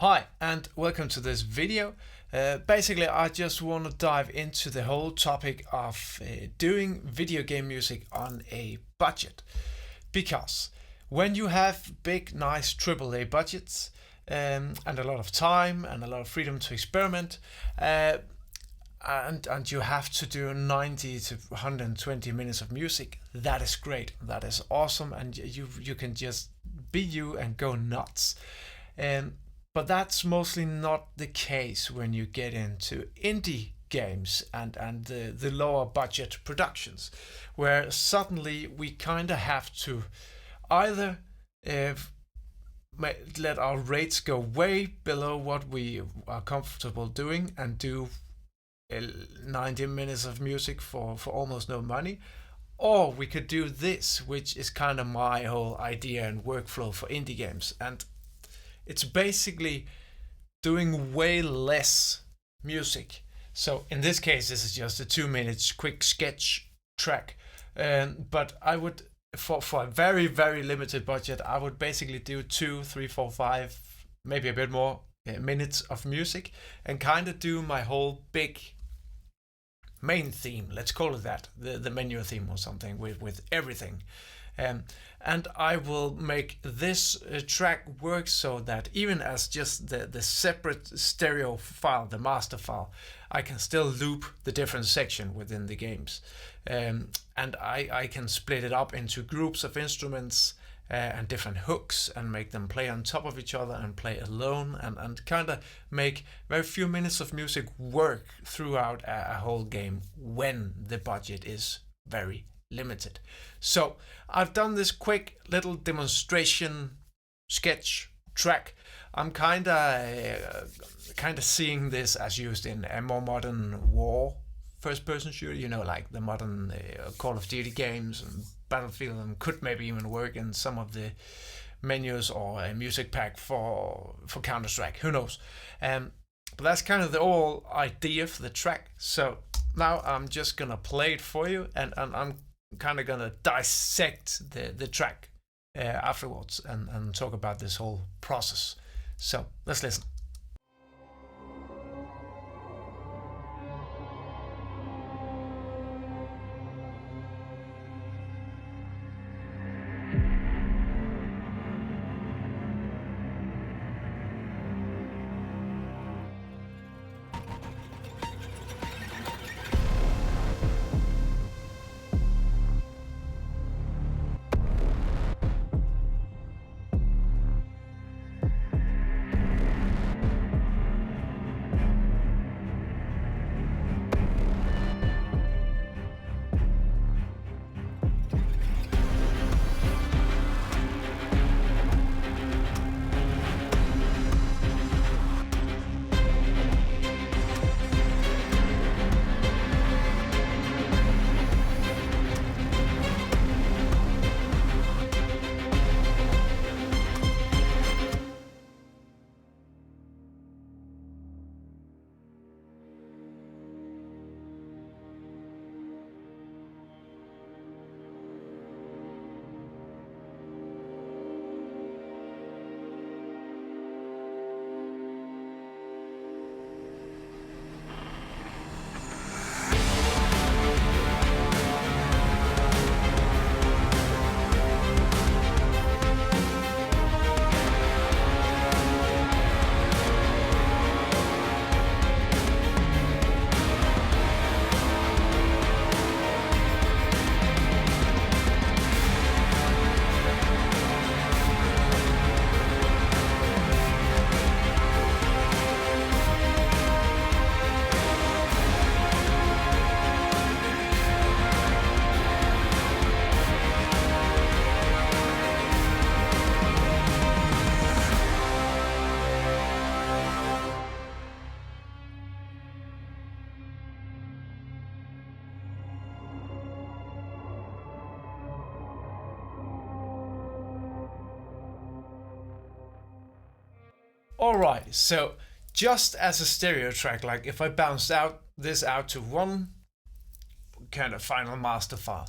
Hi and welcome to this video. Basically I just want to dive into the whole topic of doing video game music on a budget. Because when you have big nice AAA budgets and a lot of time and a lot of freedom to experiment, and you have to do 90 to 120 minutes of music, that is great, that is awesome, and you can just be you and go nuts. But that's mostly not the case when you get into indie games and the lower budget productions, where suddenly we kind of have to either let our rates go way below what we are comfortable doing and do 90 minutes of music for almost no money, or we could do this, which is kind of my whole idea and workflow for indie games. And it's basically doing way less music. So in this case, this is just a 2 minutes quick sketch track. But I would, for a very, very limited budget, I would basically do 2, 3, 4, 5, maybe a bit more minutes of music and kind of do my whole big main theme, let's call it that, the menu theme or something with everything. And I will make this track work so that even as just the separate stereo file, the master file, I can still loop the different section within the games. And I can split it up into groups of instruments and different hooks and make them play on top of each other and play alone and kind of make very few minutes of music work throughout a whole game when the budget is very limited. So I've done this quick little demonstration sketch track. I'm kind of seeing this as used in a more modern war first-person shooter, you know, like the modern Call of Duty games and Battlefield, and could maybe even work in some of the menus or a music pack for Counter-Strike, who knows. But that's kind of the whole idea for the track. So now I'm just gonna play it for you, and I'm kind of gonna dissect the track afterwards and talk about this whole process. So let's listen. Alright, so just as a stereo track, like if I bounce this out to one kind of final master file,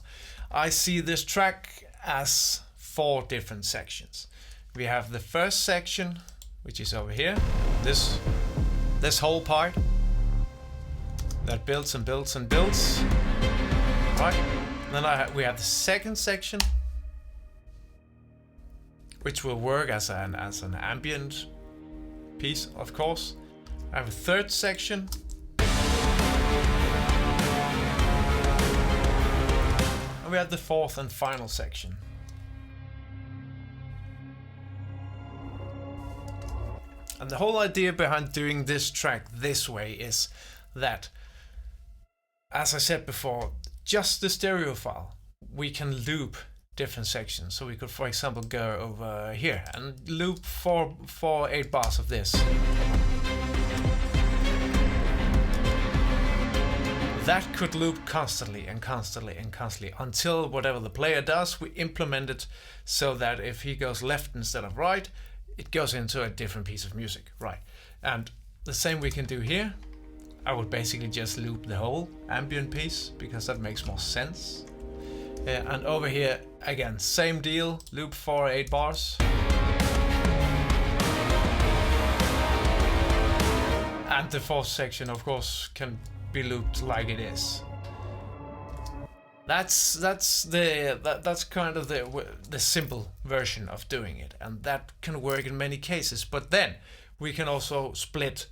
I see this track as 4 different sections. We have the first section, which is over here. This whole part that builds and builds and builds. Right. Then we have the second section, which will work as an ambient piece, of course. I have a third section. And we have the fourth and final section. And the whole idea behind doing this track this way is that, as I said before, just the stereo file, we can loop different sections. So we could, for example, go over here and loop 8 bars of this. That could loop constantly and constantly and constantly until whatever the player does, we implement it so that if he goes left instead of right, it goes into a different piece of music, right? And the same we can do here. I would basically just loop the whole ambient piece because that makes more sense. And over here, again, same deal, loop 8 bars. And the fourth section, of course, can be looped like it is. That's kind of the simple version of doing it, and that can work in many cases. But then we can also split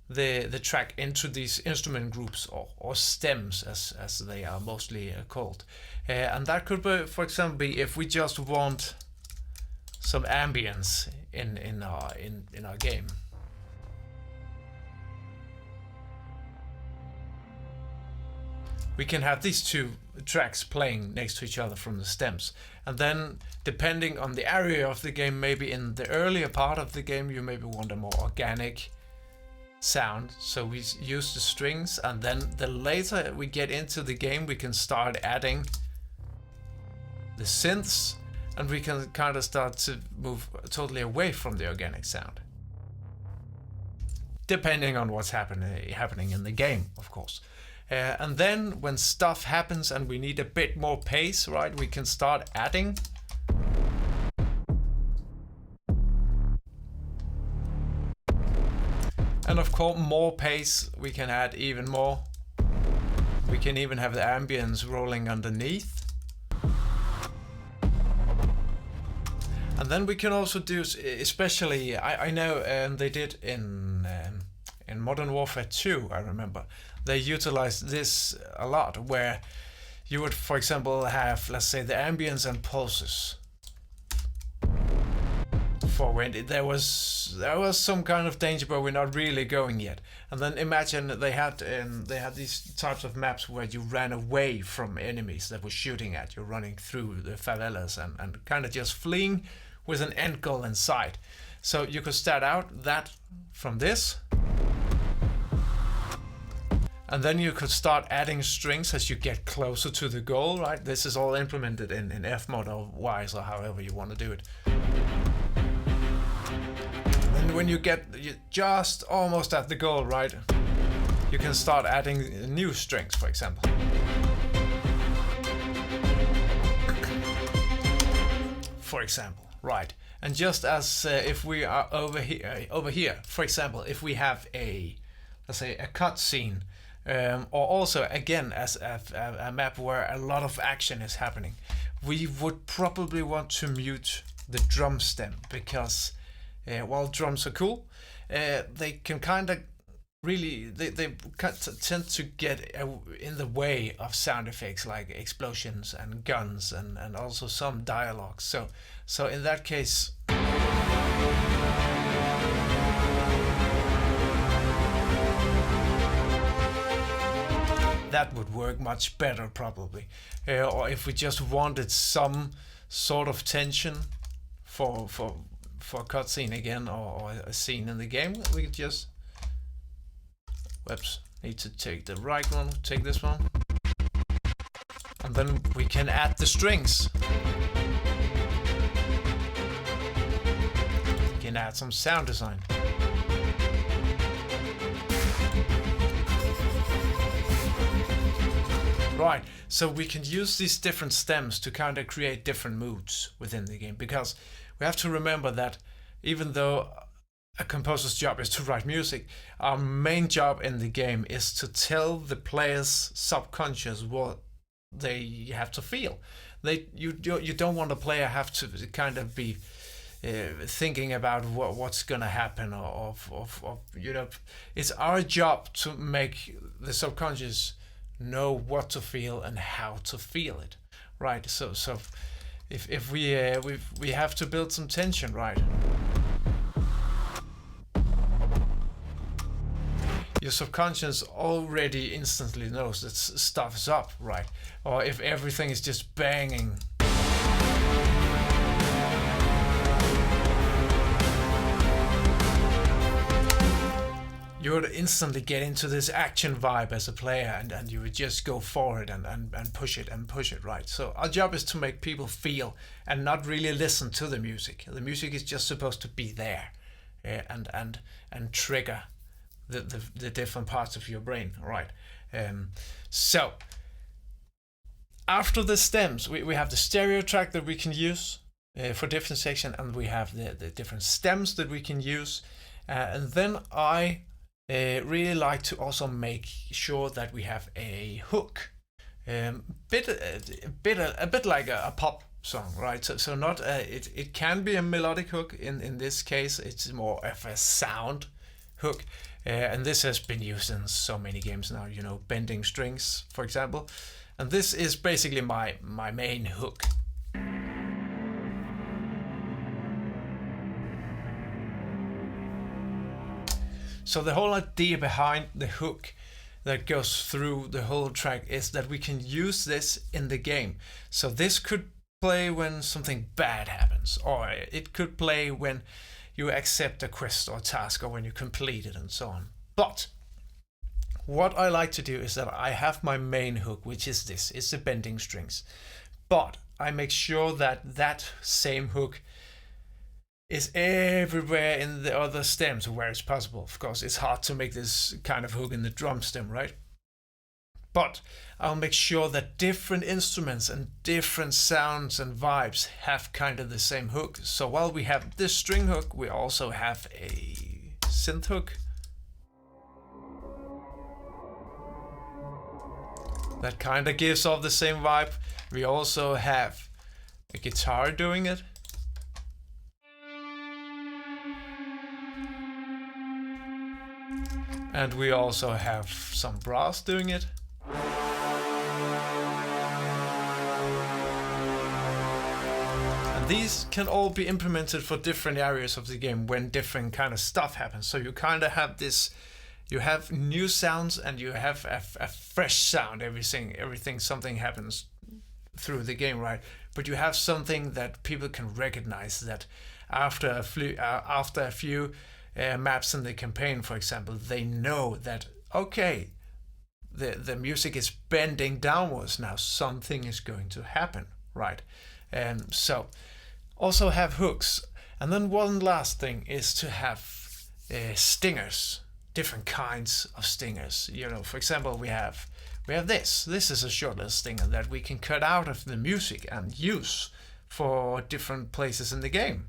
the track into these instrument groups or stems, as they are mostly called, and that could be, for example, be if we just want some ambience in our game. We can have these two tracks playing next to each other from the stems, and then depending on the area of the game, maybe in the earlier part of the game you maybe want a more organic sound, so we use the strings, and then the later we get into the game we can start adding the synths, and we can kind of start to move totally away from the organic sound, depending on what's happening in the game, of course. And then when stuff happens and we need a bit more pace, right, we can start adding and of course more pace, we can add even more. We can even have the ambience rolling underneath. And then we can also do, especially I know they did in Modern Warfare 2, I remember. They utilized this a lot, where you would, for example, have, let's say, the ambience and pulses for when there was some kind of danger, but we're not really going yet. And then imagine they had these types of maps where you ran away from enemies that were shooting at you, running through the favelas and kind of just fleeing with an end goal in sight. So you could start out that from this. And then you could start adding strings as you get closer to the goal, right? This is all implemented in F mode or Ys or however you want to do it. And when you get just almost at the goal, right? You can start adding new strings, for example. For example, right? And just as if we are over here, for example, if we have let's say a cutscene. Or also, again, as a map where a lot of action is happening, we would probably want to mute the drum stem, because while drums are cool, they can kind of really, they tend to get in the way of sound effects like explosions and guns and also some dialogue. So in that case, that would work much better probably. Or if we just wanted some sort of tension for a cutscene again, or a scene in the game, we could just, whoops, need to take the right one, take this one, and then we can add the strings. We can add some sound design. Right, so we can use these different stems to kind of create different moods within the game, because we have to remember that even though a composer's job is to write music. Our main job in the game is to tell the player's subconscious what they have to feel. You don't want a player have to kind of be thinking about what's gonna happen, or it's our job to make the subconscious know what to feel and how to feel it, right? So if we have to build some tension, right? Your subconscious already instantly knows that stuff is up, right? Or if everything is just banging. You would instantly get into this action vibe as a player, and you would just go for it and push it, right? So our job is to make people feel and not really listen to the music. The music is just supposed to be there, and trigger the different parts of your brain, right? So after the stems, we have the stereo track that we can use for different sections, and we have the different stems that we can use, and then I really like to also make sure that we have a hook, a bit like a pop song, right? So not it can be a melodic hook. In this case, it's more of a sound hook, and this has been used in so many games now. Bending strings, for example, and this is basically my main hook. So the whole idea behind the hook that goes through the whole track is that we can use this in the game. So this could play when something bad happens, or it could play when you accept a quest or task, or when you complete it, and so on. But what I like to do is that I have my main hook, which is this. It's the bending strings. But I make sure that that same hook is everywhere in the other stems where it's possible. Of course, it's hard to make this kind of hook in the drum stem, right? But I'll make sure that different instruments and different sounds and vibes have kind of the same hook. So while we have this string hook, we also have a synth hook that kind of gives off the same vibe. We also have a guitar doing it. And we also have some brass doing it. And these can all be implemented for different areas of the game when different kind of stuff happens. So you kind of have this, you have new sounds and you have a fresh sound. Something happens through the game, right? But you have something that people can recognize, that after a few maps in the campaign, for example, they know that, okay, the music is bending downwards now, something is going to happen, right? So also have hooks. And then one last thing is to have stingers, different kinds of stingers. For example, we have this is a short little stinger that we can cut out of the music and use for different places in the game.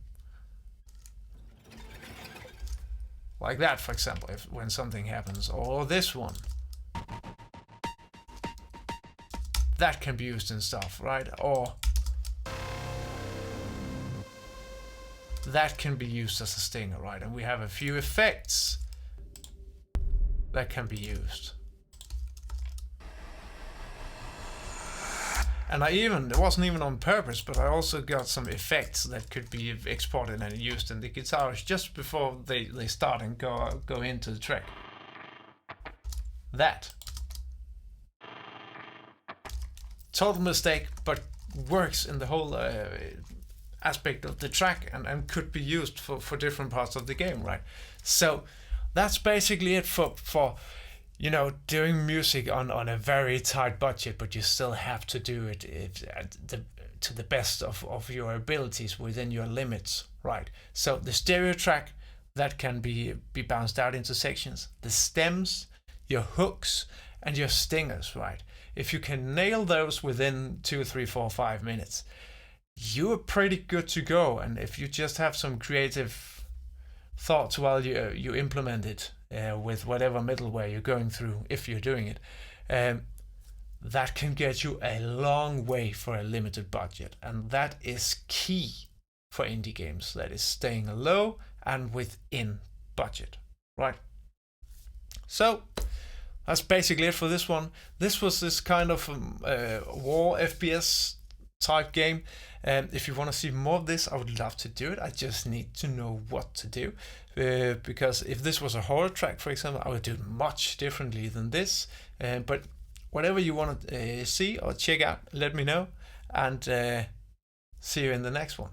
Like that, for example, when something happens, or this one. That can be used in stuff, right? Or that can be used as a stinger, right? And we have a few effects that can be used. And it wasn't even on purpose, but I also got some effects that could be exported and used in the guitars just before they start and go into the track. That. Total mistake, but works in the whole aspect of the track and could be used for different parts of the game, right? So that's basically it for doing music on a very tight budget, but you still have to do it to the best of your abilities within your limits, right? So the stereo track, that can be bounced out into sections. The stems, your hooks, and your stingers, right? If you can nail those within 2, 3, 4, 5 minutes, you are pretty good to go. And if you just have some creative thoughts while you implement it with whatever middleware you're going through, if you're doing it, that can get you a long way for a limited budget. And that is key for indie games. That is staying low and within budget, right? So that's basically it for this one. This was this kind of war FPS type game. If you want to see more of this, I would love to do it. I just need to know what to do. Because if this was a horror track, for example, I would do it much differently than this. But whatever you want to see or check out, let me know. And see you in the next one.